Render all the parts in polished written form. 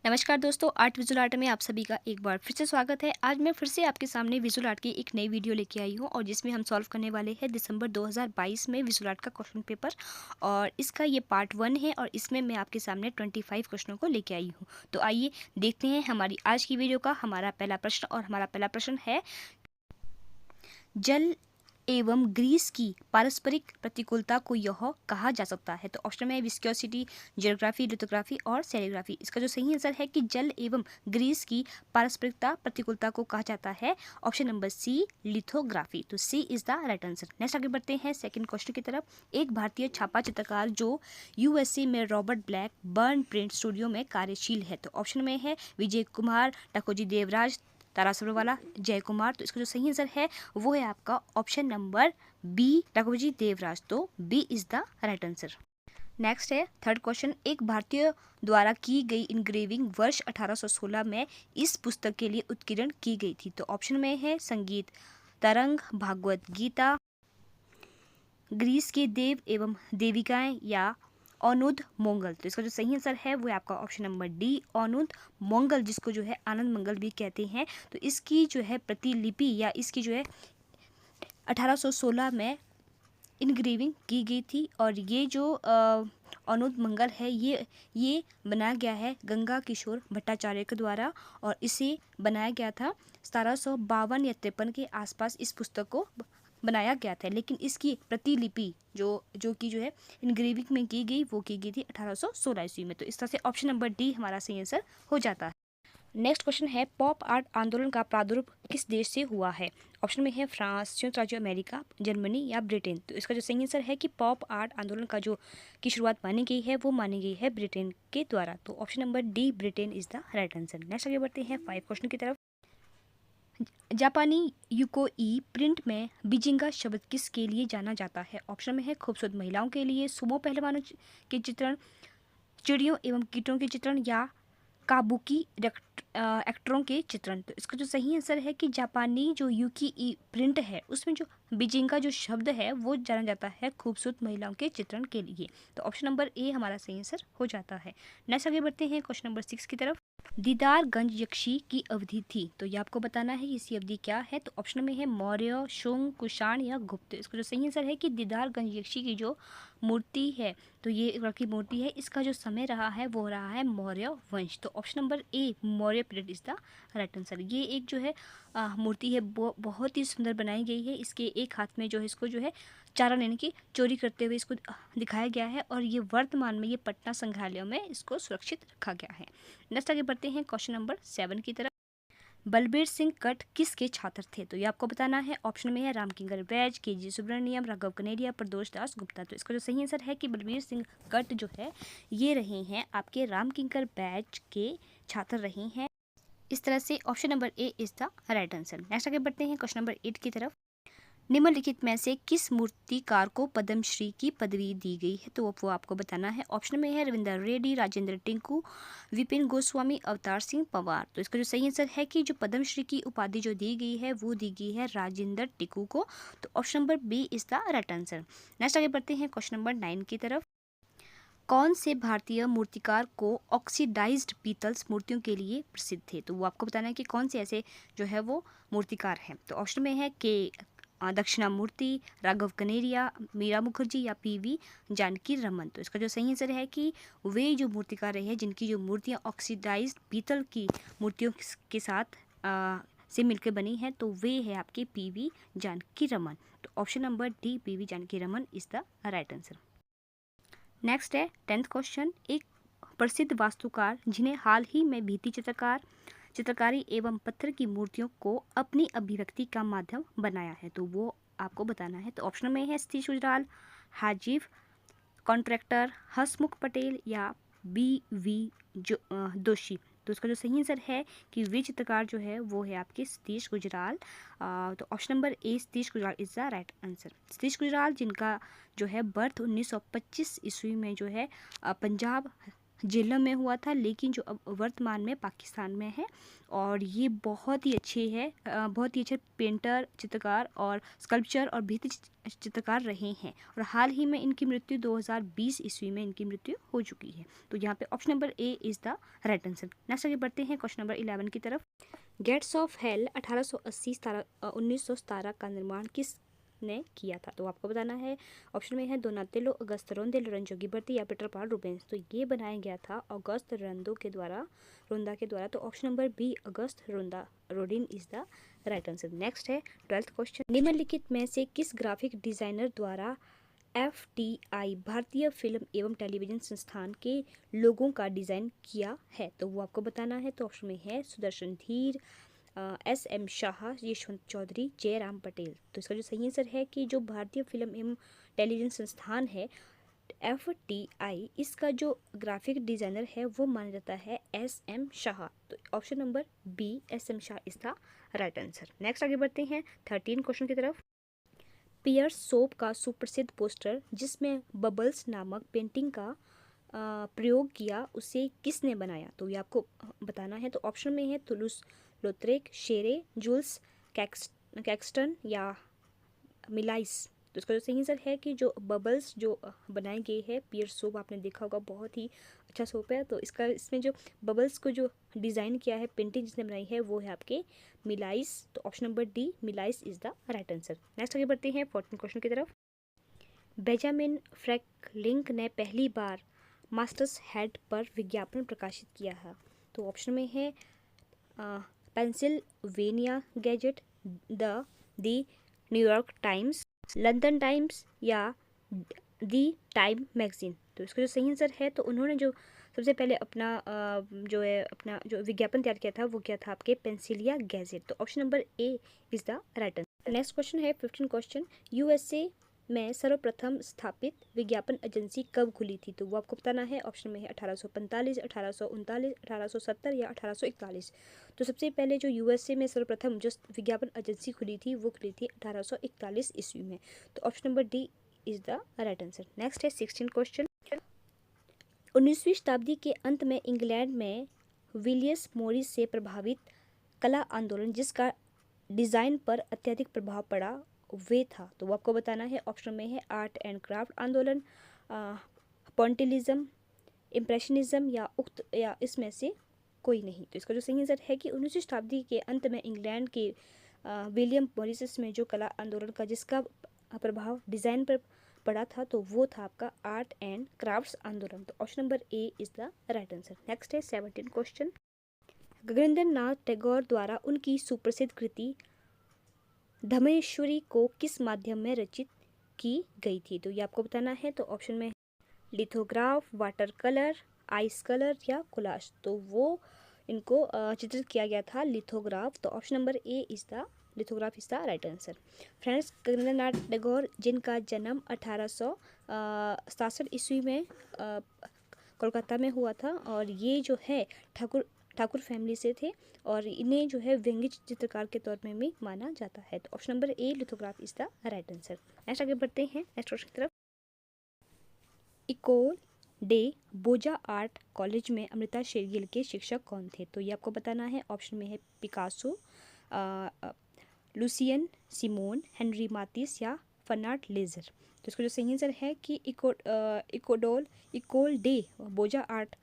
नमस्कार दोस्तों, art visual art में आप सभी का एक बार फिर से स्वागत है। आज मैं फिर से आपके सामने विजुअल आर्ट की एक नई वीडियो लेके आई हूँ और जिसमें हम सॉल्व करने वाले हैं दिसंबर 2022 में विजुअल आर्ट का क्वेश्चन पेपर। और इसका ये पार्ट 1 है और इसमें मैं आपके सामने 25 क्वेश्चनों को लेके आई हूँ। तो आइए देखते हैं हमारी आज की वीडियो का हमारा पहला प्रश्न। और हमारा पहला प्रश्न है, जल एवं ग्रीस की पारस्परिक प्रतिकूलता को यह कहा जा सकता है। तो ऑप्शन में है विस्कोसिटी, जियोग्राफी, लिथोग्राफी और सेरिग्राफी। इसका जो सही आंसर है कि जल एवं ग्रीस की पारस्परिकता प्रतिकूलता को कहा जाता है ऑप्शन नंबर सी, लिथोग्राफी। तो c is the right answer. Next आगे बढ़ते हैं सेकंड क्वेश्चन की तरफ। एक भारतीय छापा चित्रकार जो यूएसए में Robert black burn print studio में कार्यशील है। तो ऑप्शन में है विजय कुमार, डाकोजी देवराज, तारा सब्रवाला, जय कुमार। तो इसका जो सही आंसर है वो है आपका option number B, Dakoji Devraj. तो B is the right answer. Next है थर्ड क्वेश्चन। एक भारतीय द्वारा की गई इंग्रेविंग वर्ष 1816 में इस पुस्तक के लिए उत्कीर्ण की गई थी। तो ऑप्शन में है संगीत तरंग, भागवत गीता, ग्रीस के देव एवं देविकाएं या अनुद मोंगल। तो इसका जो सही आंसर है वो है आपका ऑप्शन नंबर डी, अनुद मोंगल, जिसको जो है आनंद मंगल भी कहते हैं। तो इसकी जो है प्रतिलिपि या इसकी जो है 1816 में इनग्रेविंग की गई थी। और ये जो अनुद मंगल है ये बनाया गया है गंगा किशोर भट्टाचार्य के द्वारा और इसे बनाया गया था 1752 या 53 के आसपास इस पुस्तक को बनाया गया था। लेकिन इसकी प्रतिलिपि जो कि जो है इनग्रेविंग में की गई वो की गई थी 1816 ईस्वी में। तो इस तरह से ऑप्शन नंबर डी हमारा सही आंसर हो जाता है। नेक्स्ट क्वेश्चन है, पॉप आर्ट आंदोलन का प्रादुर्भाव किस देश से हुआ है। ऑप्शन में है फ्रांस, संयुक्त राज्य अमेरिका, जर्मनी या ब्रिटेन। तो इसका जो सही आंसर है कि पॉप आर्ट आंदोलन का जो की शुरुआत मानी गई है वो मानी गई है ब्रिटेन के द्वारा। तो option number D, Britain is the right answer. Next आगे बढ़ते हैं 5 क्वेश्चन की तरफ। जापानी यूकोई प्रिंट में बिजिंगा शब्द किसके लिए जाना जाता है। ऑप्शन में है खूबसूरत महिलाओं के लिए, सुमो पहलवानों के चित्रण, चिड़ियों एवं कीटों के चित्रण या काबुकी एक्टरों के चित्रण। तो इसका जो सही आंसर है कि जापानी जो यूकी ई प्रिंट है उसमें जो बिजिंगा जो शब्द है वो जाना जाता है खूबसूरत महिलाओं के चित्रण के लिए। तो ऑप्शन नंबर ए हमारा सही आंसर हो जाता है। नेक्स्ट आगे बढ़ते हैं क्वेश्चन नंबर 6 की तरफ। दीदारगंज यक्षी की अवधि थी। तो ये आपको बताना है इसकी अवधि क्या है। तो ऑप्शन में है मौर्य, शुंग, कुषाण या गुप्त। इसका जो सही आंसर है कि दीदारगंज यक्षी की जो मूर्ति है तो ये एक की मूर्ति है, इसका जो समय रहा है वो रहा है मौर्य वंश। तो option number A, Maurya period is the right answer. ये एक जो है मूर्ति है बहुत ही सुंदर बनाई गई है। इसके एक हाथ में जो है इसको जो है चारा लेने की चोरी करते हुए इसको दिखाया गया है और ये वर्तमान में ये पटना संग्रहालय में इसको सुरक्षित रखा गया है। नेक्स्ट आगे बढ़ते हैं क्वेश्चन नंबर 7 की तरफ। बलबीर सिंह कट किसके छात्र थे। तो ये आपको बताना है। ऑप्शन में है रामकिंकर बैज, के जी सुब्रमण्यम, राघव कनेरिया, प्रदोष दास गुप्ता। तो इसका जो सही आंसर है कि बलबीर सिंह कट जो है ये रहे हैं आपके रामकिंकर बैज के छात्र रहे हैं। इस तरह से option number a is the right answer. Next आगे बढ़ते हैं क्वेश्चन नंबर 8 की तरफ। निम्नलिखित में से किस मूर्तिकार को पद्मश्री की पदवी दी गई है। तो वो आपको बताना है। ऑप्शन में है रविंद्र रेड्डी, राजेंद्र टिंकू, विपिन गोस्वामी, अवतार सिंह पवार। तो इसका जो सही आंसर है कि जो पद्मश्री की उपाधि जो दी गई है वो दी गई है राजेंद्र टिंकू को। तो option number B is the right answer. Next आगे बढ़ते हैं क्वेश्चन नंबर 9 की तरफ। कौन से भारतीय मूर्तिकार को ऑक्सीडाइज्ड पीतल्स मूर्तियों के लिए प्रसिद्ध थे। तो वो आपको बताना है कि कौन से ऐसे जो है वो मूर्तिकार हैं। तो ऑप्शन में है के दक्षिणामूर्ति, राघव कनेरिया, मीरा मुखर्जी या पीवी जानकी रमन। तो इसका जो सही आंसर है कि वे जो मूर्तिकार रहे हैं जिनकी जो मूर्तियाँ ऑक्सीडाइज्ड पीतल की मूर्तियों के साथ से मिलकर बनी है तो वे है आपके पीवी जानकी रमन। तो option number D, PV Janaki Raman is the right answer. Next है 10th क्वेश्चन। एक प्रसिद्ध वास्तुकार जिन्हें हाल ही में भित्ति चित्रकारी एवं पत्थर की मूर्तियों को अपनी अभिव्यक्ति का माध्यम बनाया है। तो वो आपको बताना है। तो ऑप्शन में है सतीश गुजराल, हाजीव कॉन्ट्रैक्टर, हसमुख पटेल या बी दोषी। तो उसका जो सही आंसर है कि वे चित्रकार जो है वो है आपके सतीश गुजराल। तो option number A, Satish Gujral is the right answer. Satish Gujral जिनका जो है बर्थ 1925 ईस्वी में जो है पंजाब झेलम में हुआ था, लेकिन जो अब वर्तमान में पाकिस्तान में है। और ये बहुत ही अच्छे है, बहुत ही अच्छे पेंटर, चित्रकार और स्कल्पचर और भित्ति चित्रकार रहे हैं। और हाल ही में इनकी मृत्यु 2020 ईस्वी में इनकी मृत्यु हो चुकी है। तो यहाँ पे option number A is the right answer. Next आगे बढ़ते हैं क्वेश्चन नंबर 11 की तरफ। गेट्स ऑफ हेल 1917 का निर्माण किस ने किया था? तो आपको बताना है। ऑप्शन में है डोनातेलो अगस्तिनो लोरेंजो गिबर्टी या पीटर पाल रूबेंस। तो ये बनाया गया था अगस्त रोंदा के द्वारा। तो ऑप्शन नंबर बी अगस्त रोंदा Rodin is the right answer. Next है 12th क्वेश्चन। निम्नलिखित में से किस ग्राफिक डिजाइनर द्वारा FTI भारतीय फिल्म एवं टेलीविजन संस्थान के लोगों का डिज़ाइन किया है? तो वो आपको बताना है। तो ऑप्शन में है सुदर्शन धीर, SM शाह, यशवंत चौधरी, जयराम पटेल। तो इसका जो सही आंसर है कि जो भारतीय फिल्म एवं टेलीविजन संस्थान है FTI, इसका जो ग्राफिक डिज़ाइनर है वो माना जाता है SM शाह। तो option number B SM Shah is the right answer. Next आगे बढ़ते हैं 13 क्वेश्चन की तरफ। पियर्स सोप का सुप्रसिद्ध पोस्टर जिसमें बबल्स नामक पेंटिंग का प्रयोग किया, उसे किसने बनाया? तो ये आपको बताना है। तो ऑप्शन में है तुलुस लोत्रेक, शेरे, जूल्स कैक्सटन या मिलाइस। तो इसका जो सही आंसर है कि जो बबल्स जो बनाए गए हैं, पियर्स सोप आपने देखा होगा, बहुत ही अच्छा सोप है। तो इसमें जो बबल्स को जो डिज़ाइन किया है, पेंटिंग जिसने बनाई है, वो है आपके मिलाइस। तो option number D Millais is the right answer. Next आगे बढ़ते हैं 14 क्वेश्चन की तरफ। बेंजामिन फ्रैंकलिन ने पहली बार मास्टर्स हेड पर विज्ञापन प्रकाशित किया है? तो ऑप्शन में है Pennsylvania gadget, the New York times, London times या दी टाइम मैगजीन। तो इसका जो सही आंसर है, तो उन्होंने जो सबसे पहले अपना जो विज्ञापन तैयार किया था, वो क्या था आपके पेंसिलिया गैजेट। तो option number a is the right answer. Next question है 15 क्वेश्चन। USA में सर्वप्रथम स्थापित विज्ञापन एजेंसी कब खुली थी? तो वो आपको बताना है। ऑप्शन में है 1845, 1839, 1870 या 1841। तो सबसे पहले जो USA में सर्वप्रथम जो विज्ञापन एजेंसी खुली थी, वो खुली थी 1841 ईस्वी में। तो option number D is the right answer. Next है 16 क्वेश्चन। 19वीं शताब्दी के अंत में इंग्लैंड में विलियस मोरिस से प्रभावित कला आंदोलन जिसका डिज़ाइन पर अत्यधिक प्रभाव पड़ा, वे था? तो वो आपको बताना है। ऑप्शन में है आर्ट एंड क्राफ्ट आंदोलन, पॉइंटिलिज्म, इम्प्रेशनिज्म या इसमें से कोई नहीं। तो इसका जो सही आंसर है कि 19वीं शताब्दी के अंत में इंग्लैंड के विलियम मॉरिस में जो कला आंदोलन का जिसका प्रभाव डिज़ाइन पर पड़ा था, तो वो था आपका आर्ट एंड क्राफ्ट्स आंदोलन। तो option number a is the right answer. Next है 17 क्वेश्चन। गगनेंद्र नाथ टैगोर द्वारा उनकी सुप्रसिद्ध कृति धमेश्वरी को किस माध्यम में रचित की गई थी? तो ये आपको बताना है। तो ऑप्शन में lithograph, water colour, ice colour या कोलाज। तो वो इनको चित्रित किया गया था लिथोग्राफ। तो option number a is the lithograph is the right answer. Friends, Gaganendra Nath Tagore जिनका जन्म 1867 ईस्वी में कोलकाता में हुआ था, और ये जो है ठाकुर फैमिली से थे, और इन्हें जो है व्यंग्य चित्रकार के तौर में भी माना जाता है। तो option number A lithograph is the right answer. Next आगे बढ़ते हैं नेक्स्ट क्वेश्चन की तरफ। इकोल डे बोजा आर्ट कॉलेज में अमृता शेरगिल के शिक्षक कौन थे? तो ये आपको बताना है। ऑप्शन में है पिकासो, लुसियन सिमोन, हेनरी मातिस या फर्नांड लेजर। तो इसका जो सही आंसर है कि इकोल डे बोजा आर्ट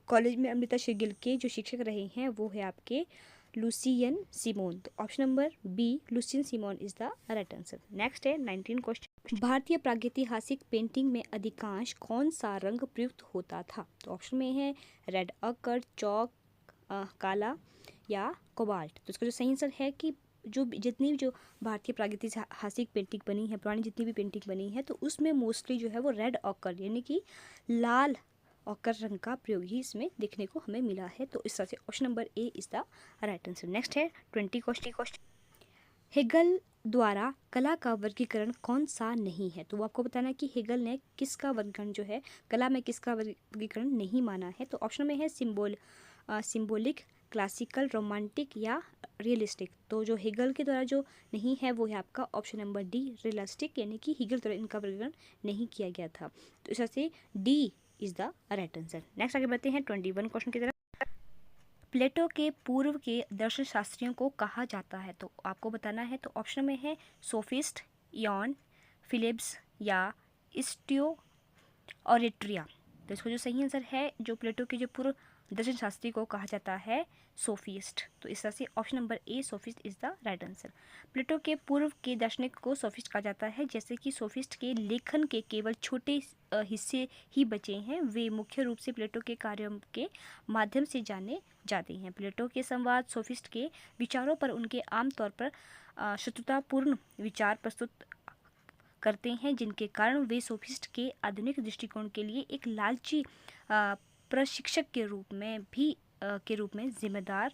कॉलेज में अमृता शेरगिल के जो शिक्षक रहे हैं, वो है आपके लुसियन सिमोन। तो option number B Lucien Simon is the right answer. Next है 19 क्वेश्चन। भारतीय प्रागैतिहासिक पेंटिंग में अधिकांश कौन सा रंग प्रयुक्त होता था? तो ऑप्शन में है रेड अकर, चौक, काला या कोबाल्ट। तो इसका जो सही आंसर है कि जितनी भी जो भारतीय प्रागैतिहासिक पेंटिंग बनी है, पुरानी जितनी भी पेंटिंग बनी है, तो उसमें मोस्टली जो है वो रेड ऑकर यानी कि लाल ऑकर रंग का प्रयोग ही इसमें देखने को हमें मिला है। तो इस तरह से option number a is the right answer. Next है 20 क्वेश्चन। हेगल द्वारा कला का वर्गीकरण कौन सा नहीं है? तो वो आपको बताना है कि हेगल ने किसका वर्गीकरण जो है कला में किसका वर्गीकरण नहीं माना है। तो ऑप्शन में है सिंबॉलिक, क्लासिकल, रोमांटिक या रियलिस्टिक। तो जो हेगल के द्वारा जो नहीं है, वो है आपका ऑप्शन नंबर डी रियलिस्टिक, यानी कि हेगल द्वारा इनका वर्गीकरण नहीं किया गया था। तो इस तरह से D is the right answer. Next आगे बढ़ते हैं 21 क्वेश्चन की तरफ। प्लेटो के पूर्व के दर्शन शास्त्रियों को कहा जाता है, तो आपको बताना है। तो ऑप्शन में है सोफिस्ट, इयॉन, फिलिप्स या स्टियो ऑरेट्रिया। तो इसको जो सही आंसर है, जो प्लेटो के जो पूर्व दर्शन शास्त्री को कहा जाता है सोफिस्ट। तो इस तरह से option number a sophist is the right answer. Plato के पूर्व के दार्शनिक को सोफिस्ट कहा जाता है, जैसे कि सोफिस्ट के लेखन के केवल छोटे हिस्से ही बचे हैं। वे मुख्य रूप से प्लेटो के कार्यों के माध्यम से जाने जाते हैं। प्लेटो के संवाद सोफिस्ट के विचारों पर उनके आमतौर पर शत्रुतापूर्ण विचार प्रस्तुत करते हैं, जिनके कारण वे सोफिस्ट के आधुनिक दृष्टिकोण के लिए एक लालची प्रशिक्षक के रूप में जिम्मेदार,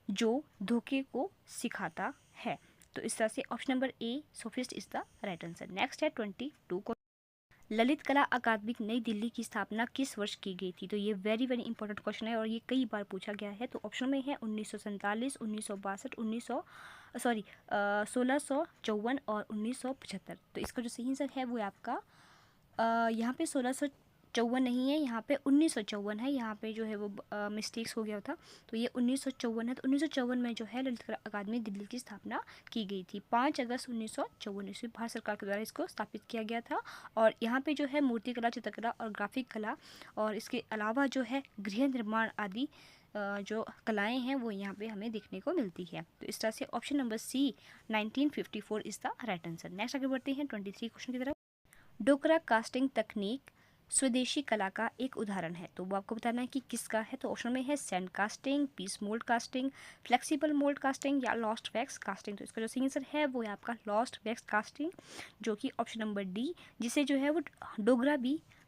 जो धोखे को सिखाता है। तो इस तरह से option number a sophist is the right answer. Next है 22 को, ललित कला अकादमी नई दिल्ली की स्थापना किस वर्ष की गई थी? तो ये वेरी वेरी इंपॉर्टेंट क्वेश्चन है और ये कई बार पूछा गया है। तो ऑप्शन में है 1947, 1962, 1654 और 1975। तो इसका जो सही आंसर है वो आपका यहाँ पे 1654 नहीं है, यहाँ पे 1954 है। यहाँ पे जो है वो मिस्टेक्स हो गया था, तो ये 1954 है। तो 1954 में जो है ललित कला अकादमी दिल्ली की स्थापना की गई थी। 5 अगस्त 1954 ईस्वी भारत सरकार के द्वारा इसको स्थापित किया गया था। और यहाँ पे जो है मूर्ति कला, चित्रकला और ग्राफिक कला और इसके अलावा जो है गृह निर्माण आदि जो कलाएँ हैं वो यहाँ पे हमें देखने को मिलती है। तो इस तरह से option number C 1954 is the right answer. Next आगे बढ़ते हैं 23 क्वेश्चन की तरफ। डोकरा कास्टिंग तकनीक स्वदेशी कला का एक उदाहरण है, तो वो आपको बताना है कि किसका है। तो ऑप्शन में है sand casting, piece mould casting, flexible mould casting या लॉस्ट वैक्स कास्टिंग। तो इसका जो सही आंसर है वो है आपका लॉस्ट वैक्स कास्टिंग, जो कि ऑप्शन नंबर डी, जिसे जो है वो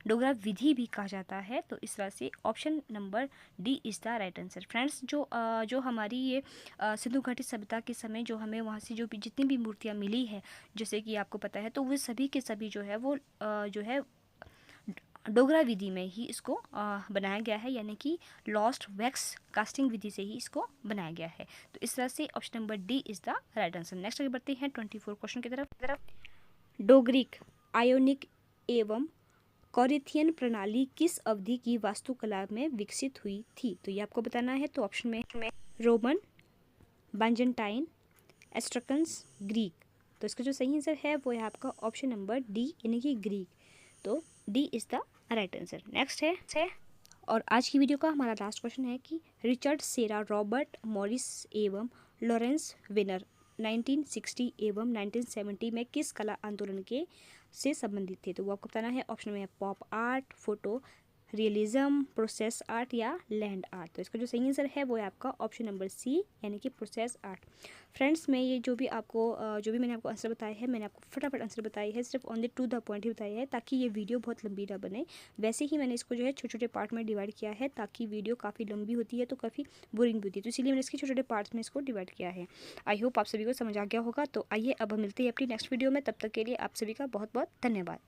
डोगरा विधि भी कहा जाता है। तो इस तरह से option number D is the right answer. Friends, जो हमारी ये सिंधु घाटी सभ्यता के समय जो हमें वहाँ से जो भी जितनी भी मूर्तियाँ मिली है, जैसे कि आपको पता है, तो वो सभी के सभी जो है वो जो है डोगरा विधि में ही इसको बनाया गया है, यानी कि लॉस्ट वैक्स कास्टिंग विधि से ही इसको बनाया गया है। तो इस तरह से option number D is the right answer. Next आगे बढ़ते हैं 24 क्वेश्चन की तरफ। डोगरिक, आयोनिक एवं कॉरिथियन प्रणाली किस अवधि की वास्तुकला में विकसित हुई थी? तो ये आपको बताना है। तो ऑप्शन में रोमन, बाइजेंटाइन, एस्ट्रकन्स, ग्रीक। तो इसका जो सही आंसर है वो है आपका ऑप्शन नंबर डी, यानी कि ग्रीक। तो D is the right answer. Next है और आज की वीडियो का हमारा लास्ट क्वेश्चन है कि रिचर्ड सेरा, रॉबर्ट मॉरिस एवं लॉरेंस विनर 1960 एवं 1970 में किस कला आंदोलन के से संबंधित थे? तो वो आपको बताना है। ऑप्शन में है pop art, photo realism, process art या लैंड आर्ट। तो इसका जो सही आंसर है वो है आपका ऑप्शन नंबर सी, यानी कि प्रोसेस आर्ट। फ्रेंड्स, मैं ये जो भी मैंने आपको आंसर बताया है, मैंने आपको फटाफट आंसर बताई है, सिर्फ on the to the point ही बताया है, ताकि ये वीडियो बहुत लंबी ना बने। वैसे ही मैंने इसको जो है छोटे छोटे पार्ट में डिवाइड किया है, ताकि वीडियो काफ़ी लंबी होती है तो काफ़ी बोरिंग भी होती है, तो इसीलिए मैंने इसके छोटे छोटे पार्ट्स में इसको डिवाइड किया है। आई होप आप सभी को समझ आ गया होगा। तो आइए अब हम मिलते हैं अपनी नेक्स्ट वीडियो में, तब तक के लिए आप सभी का बहुत बहुत धन्यवाद।